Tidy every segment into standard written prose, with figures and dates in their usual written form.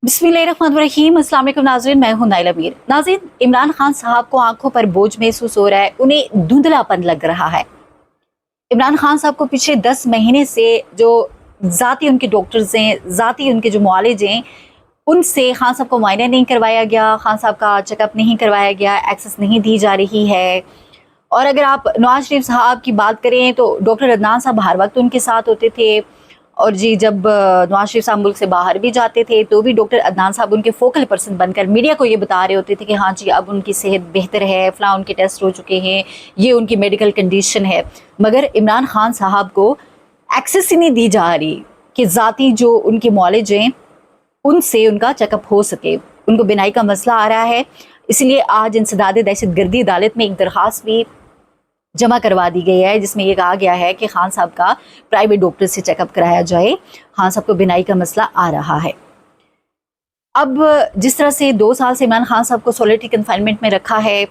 बिस्मिल्लाहिर्रहमानिर्रहीम। अस्सलाम वालेकुम नाज़रीन, मैं हूं नाइला मीर। नाज़रीन, इमरान खान साहब को आंखों पर बोझ महसूस हो रहा है, उन्हें धुंधलापन लग रहा है। इमरान खान साहब को पिछले 10 महीने से जो ज़ाती उनके डॉक्टर्स हैं, ज़ाती उनके जो मुआलिज हैं, उनसे खान साहब को मुआयना नहीं करवाया गया, खान साहब का चेकअप नहीं करवाया गया, एक्सेस नहीं दी जा रही है। और अगर आप नवाज शरीफ साहब की बात करें तो डॉक्टर अदनान साहब हर वक्त उनके साथ होते थे। और जी, जब नवाज शरीफ साहब मुल्क से बाहर भी जाते थे तो भी डॉक्टर अदनान साहब उनके फोकल पर्सन बनकर मीडिया को ये बता रहे होते थे कि हाँ जी, अब उनकी सेहत बेहतर है, फलां उनके टेस्ट हो चुके हैं, ये उनकी मेडिकल कंडीशन है। मगर इमरान खान साहब को एक्सेस ही नहीं दी जा रही कि ज़ाती जो उनके मौलिज हैं उनसे उनका चेकअप हो सके। उनको बिनाई का मसला आ रहा है, इसलिए आज इंसदाद दहशत गर्दी अदालत में एक दरख्वास्त भी जमा करवा दी गई है, जिसमें ये कहा गया है कि खान साहब का प्राइवेट डॉक्टर से चेकअप कराया जाए। खान साहब को बिनाई का मसला आ रहा है। अब जिस तरह से 2 साल से इमरान खान साहब को सॉलिटरी कन्फाइनमेंट में रखा है,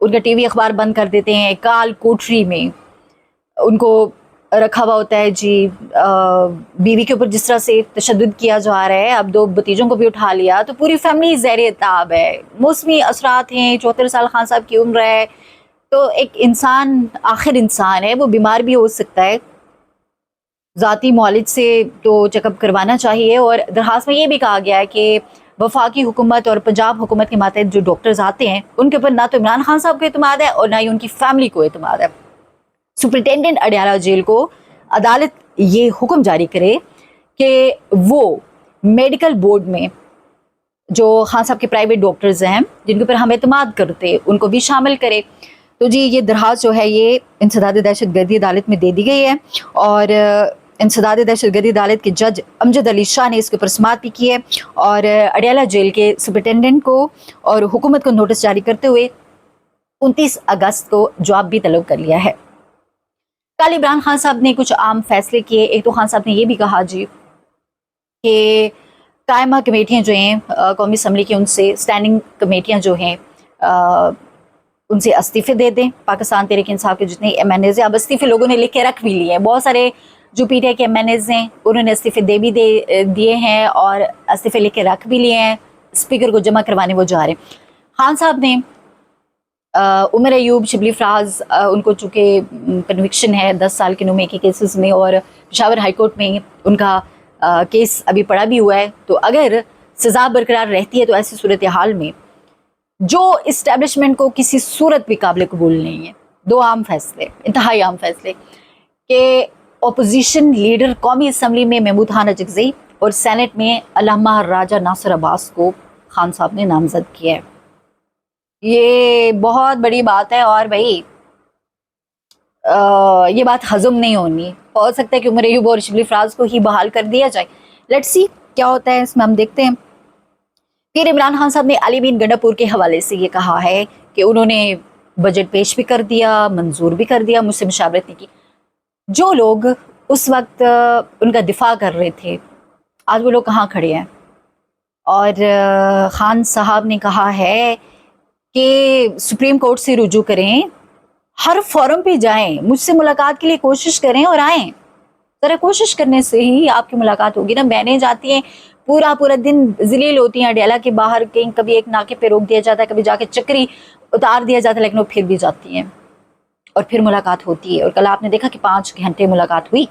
उनका टीवी अखबार बंद कर देते हैं, काल कोठरी में उनको रखा हुआ होता है जी। बीवी के ऊपर जिस तरह से तशद्दुद किया जा रहा है, अब 2 भतीजों को भी उठा लिया तो पूरी फैमिली ज़ेर ताब है। मौसमी असरात हैं, 74 साल खान साहब की उम्र है, तो एक इंसान आखिर इंसान है, वो बीमार भी हो सकता है। ज़ाती मौलिज से तो चेकअप करवाना चाहिए। और दरखास्त में ये भी कहा गया है कि वफाकी हुकूमत और पंजाब हुकूमत के मातहत जो डॉक्टर्स आते हैं उनके ऊपर ना तो इमरान खान साहब को एतमाद है और ना ही उनकी फैमिली को एतमाद है। सुपरिटेंडेंट अडयाला जेल को अदालत ये हुक्म जारी करे कि वो मेडिकल बोर्ड में जो खान साहब के प्राइवेट डॉक्टर्स हैं जिनके ऊपर हम एतमाद करते, उनको भी शामिल करे। तो जी, ये दरखास्त जो है ये इंसदाद दहशत गर्दी अदालत में दे दी गई है। और इंसदाद दहशत गर्दी अदालत के जज अमजद अली शाह ने इसके ऊपर समाअत भी की है और अडयाला जेल के सुपरिटेंडेंट को और हुकूमत को नोटिस जारी करते हुए 29 अगस्त को जवाब भी तलब कर लिया है। कल इमरान खान साहब ने कुछ आम फैसले किए। एक तो खान साहब ने ये भी कहा जी कि कायमा कमेटियाँ जो हैं कौमी असम्बली की, उनसे स्टैंडिंग कमेटियाँ जो हैं उनसे इस्तीफ़े दे दें। पाकिस्तान तहरीक इंसाफ के जितने MNAs हैं, अब इस्तीफ़े लोगों ने लिख के रख भी लिए हैं। बहुत सारे जो PTI के MNAs हैं उन्होंने इस्तीफ़े दिए हैं और इस्तीफ़े लिख के रख भी लिए हैं। स्पीकर को जमा करवाने वो जा रहे हैं। खान साहब ने उमर अयूब, शिबली फराज, उनको चूँकि कन्विक्शन है 10 साल के नुमे के केसेस में और पेशावर हाई कोर्ट में उनका केस अभी पड़ा भी हुआ है, तो अगर सज़ा बरकरार रहती है तो ऐसी सूरत हाल में जो इस्टेब्लिशमेंट को किसी सूरत भी काबिल कबूल नहीं है। 2 आम फैसले, इंतहाई आम फैसले कि अपोजिशन लीडर कौमी असम्बली में महमूद खान अजगज़ई और सेनेट में अल्लामा राजा नासिर अब्बास को खान साहब ने नामजद किया है। ये बहुत बड़ी बात है और भाई ये बात हजम नहीं होनी। हो सकता है कि उमर अयूब और शिबली फराज को ही बहाल कर दिया जाए। लेट्स सी क्या होता है, इसमें हम देखते हैं। फिर इमरान खान साहब ने अली बिन गंडापुर के हवाले से ये कहा है कि उन्होंने बजट पेश भी कर दिया, मंजूर भी कर दिया, मुझसे मुशावरत नहीं की। जो लोग उस वक्त उनका दिफा कर रहे थे, आज वो लोग कहाँ खड़े हैं? और खान साहब ने कहा है कि सुप्रीम कोर्ट से रुजू करें, हर फोरम पे जाएं, मुझसे मुलाकात के लिए कोशिश करें और आएँ। ज़रा कोशिश करने से ही आपकी मुलाकात होगी ना। बहनें जाती हैं, पूरा दिन ज़लील होती हैं अडयाला के बाहर, कहीं कभी एक नाके पे रोक दिया जाता है, कभी जाके चक्री उतार दिया जाता है, लेकिन वो फिर भी जाती हैं और फिर मुलाकात होती है। और कल आपने देखा कि 5 घंटे मुलाकात हुई।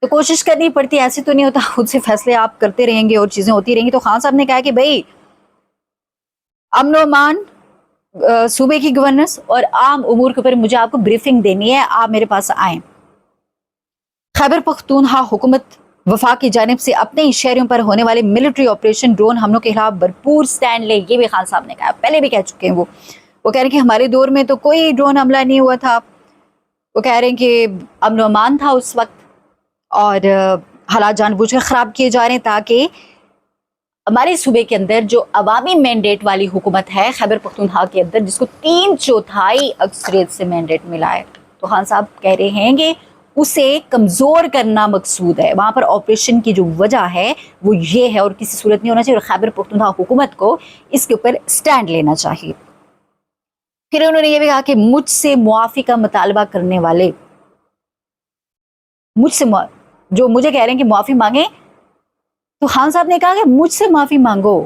तो कोशिश करनी पड़ती है, ऐसे तो नहीं होता खुद से फैसले आप करते रहेंगे और चीज़ें होती रहेंगी। तो खान साहब ने कहा कि भाई अमन व अमान, सूबे की गवर्नेंस और आम उमूर के ऊपर मुझे आपको ब्रीफिंग देनी है, आप मेरे पास आएँ। खैबर पख्तूनख्वा हुकूमत वफाक की जानिब से अपने शहरों पर होने वाले मिलिट्री ऑपरेशन ड्रोन हमलों के खिलाफ भरपूर स्टैंड ले, ये भी खान साहब ने कहा। पहले भी कह चुके हैं वो कह रहे हैं कि हमारे दौर में तो कोई ड्रोन हमला नहीं हुआ था। वो कह रहे हैं कि अमन अमान था उस वक्त और हालात जानबूझकर ख़राब किए जा रहे हैं ताकि हमारे सूबे के अंदर जो अवामी मैंडेट वाली हुकूमत है खैबर पख्तूनख्वा के अंदर, जिसको 3/4 अक्सरियत से मैंडेट मिला है, तो खान साहब कह रहे हैं कि उसे कमज़ोर करना मकसूद है। वहाँ पर ऑपरेशन की जो वजह है वो ये है और किसी सूरत नहीं होना चाहिए। और खैबर पख्तूनख्वा हुकूमत को इसके ऊपर स्टैंड लेना चाहिए। फिर उन्होंने ये भी कहा कि मुझसे मुआफ़ी का मुतालबा करने वाले, मुझसे जो मुझे कह रहे हैं कि मुआफ़ी मांगे, تو خان صاحب نے کہا کہ مجھ سے معافی مانگو.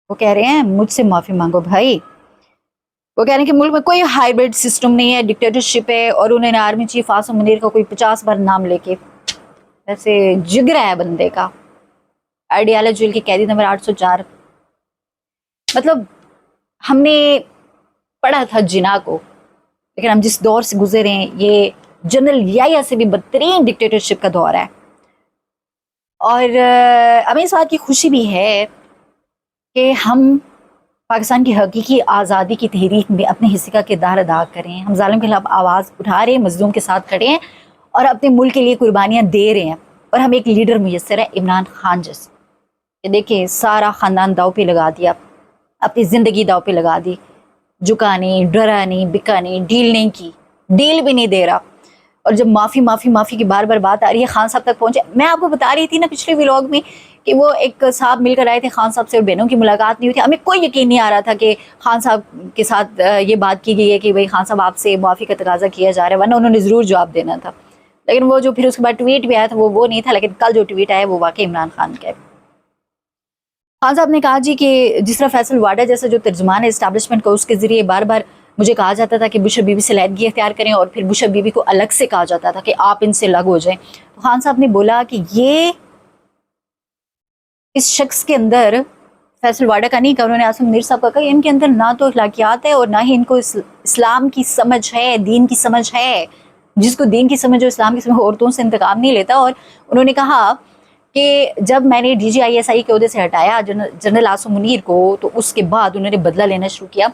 وہ کہہ رہے ہیں مجھ سے معافی مانگو بھائی. وہ کہہ رہے ہیں کہ ملک میں کوئی ہائیبرڈ سسٹم نہیں ہے, ڈکٹیٹرشپ ہے, اور انہوں نے آرمی چیف عاصم منیر کا کوئی 50 بار نام لے کے, ویسے جگرا ہے بندے کا. اڈیالہ جیل کی قیدی نمبر 804. مطلب ہم نے پڑھا تھا جناح کو, لیکن ہم جس دور سے گزرے ہیں یہ جنرل یحییٰ سے بھی بدترین ڈکٹیٹرشپ کا دور ہے. اور ہمیں اس بات کی خوشی بھی ہے کہ ہم پاکستان کی حقیقی آزادی کی تحریک میں اپنے حصے کا کردار ادا کریں. ہم ظالم کے خلاف آواز اٹھا رہے ہیں, مظلوم کے ساتھ کھڑے ہیں اور اپنے ملک کے لیے قربانیاں دے رہے ہیں. اور ہم ایک لیڈر میسر ہے عمران خان جیسے, کہ دیکھیں سارا خاندان داؤ پہ لگا دیا, اپنی زندگی داؤ پہ لگا دی, جھکا نہیں, ڈرا نہیں, بکا نہیں, ڈیل نہیں کی, ڈیل بھی نہیں دے رہا. اور جب معافی معافی معافی کی بار بار بات آ رہی ہے, خان صاحب تک پہنچے. میں آپ کو بتا رہی تھی نا پچھلے ولاگ میں کہ وہ ایک صاحب مل کر آئے تھے خان صاحب سے, اور بہنوں کی ملاقات نہیں ہوئی تھی. ہمیں کوئی یقین نہیں آ رہا تھا کہ خان صاحب کے ساتھ یہ بات کی گئی ہے کہ بھائی خان صاحب آپ سے معافی کا تقاضا کیا جا رہا ہے, ورنہ انہوں نے ضرور جواب دینا تھا. لیکن وہ جو پھر اس کے بعد ٹویٹ بھی آیا تھا وہ نہیں تھا, لیکن کل جو ٹویٹ آیا وہ واقعی عمران خان کا ہے. خان صاحب نے کہا جی کہ جس طرح فیصل واڈا جیسا جو ترجمان ہے اسٹیبلشمنٹ کو, اس کے ذریعے بار بار مجھے کہا جاتا تھا کہ بشپ بی بی سے علیحدگی اختیار کریں, اور پھر بشپ بی بی کو الگ سے کہا جاتا تھا کہ آپ ان سے الگ ہو جائیں. تو خان صاحب نے بولا کہ یہ اس شخص کے اندر, فیصل واڈا کا نہیں کہا, انہوں نے عاصم منیر صاحب کا کہا, ان کے اندر نہ تو اخلاقیات ہے اور نہ ہی ان کو اسلام کی سمجھ ہے, دین کی سمجھ ہے. جس کو دین کی سمجھ ہو, اسلام کی سمجھ ہو, عورتوں سے انتقام نہیں لیتا. اور انہوں نے کہا کہ جب میں نے DGISI کے عہدے سے ہٹایا جنرل عاصم منیر کو, تو اس کے بعد انہوں نے بدلہ لینا شروع کیا.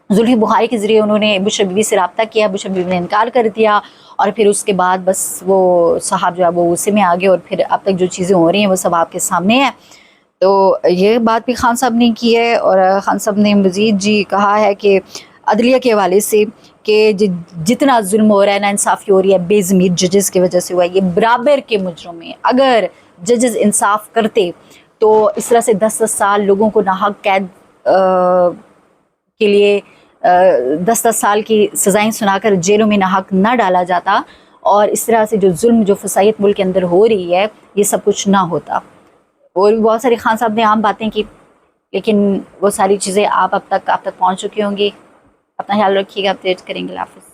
زلفی بخاری کے ذریعے انہوں نے بشپ بی بی سے رابطہ کیا, بشپ بی بی نے انکار کر دیا, اور پھر اس کے بعد بس وہ صاحب جو ہے وہ غصے میں آ گئے, اور پھر اب تک جو چیزیں ہو رہی ہیں وہ سب آپ کے سامنے ہیں. تو یہ بات بھی خان صاحب نے کی ہے. اور خان صاحب نے مزید جی کہا ہے کہ عدلیہ کے حوالے سے کہ جتنا ظلم ہو رہا ہے, نا انصافی ہو رہی ہے, بے ضمیر ججز کی وجہ سے ہوا ہے. یہ برابر کے مجرم ہیں. اگر ججز انصاف کرتے تو اس طرح سے 10-10 سال لوگوں کو ناحق قید کے لیے 10-10 سال کی سزائیں سنا کر جیلوں میں ناحق نہ ڈالا جاتا, اور اس طرح سے جو ظلم, جو فسائیت ملک کے اندر ہو رہی ہے, یہ سب کچھ نہ ہوتا. اور بھی بہت ساری خان صاحب نے عام باتیں کی, لیکن وہ ساری چیزیں آپ تک پہنچ چکی ہوں گی. اپنا خیال رکھیے گا, اپڈیٹ کریں گے. اللہ حافظ.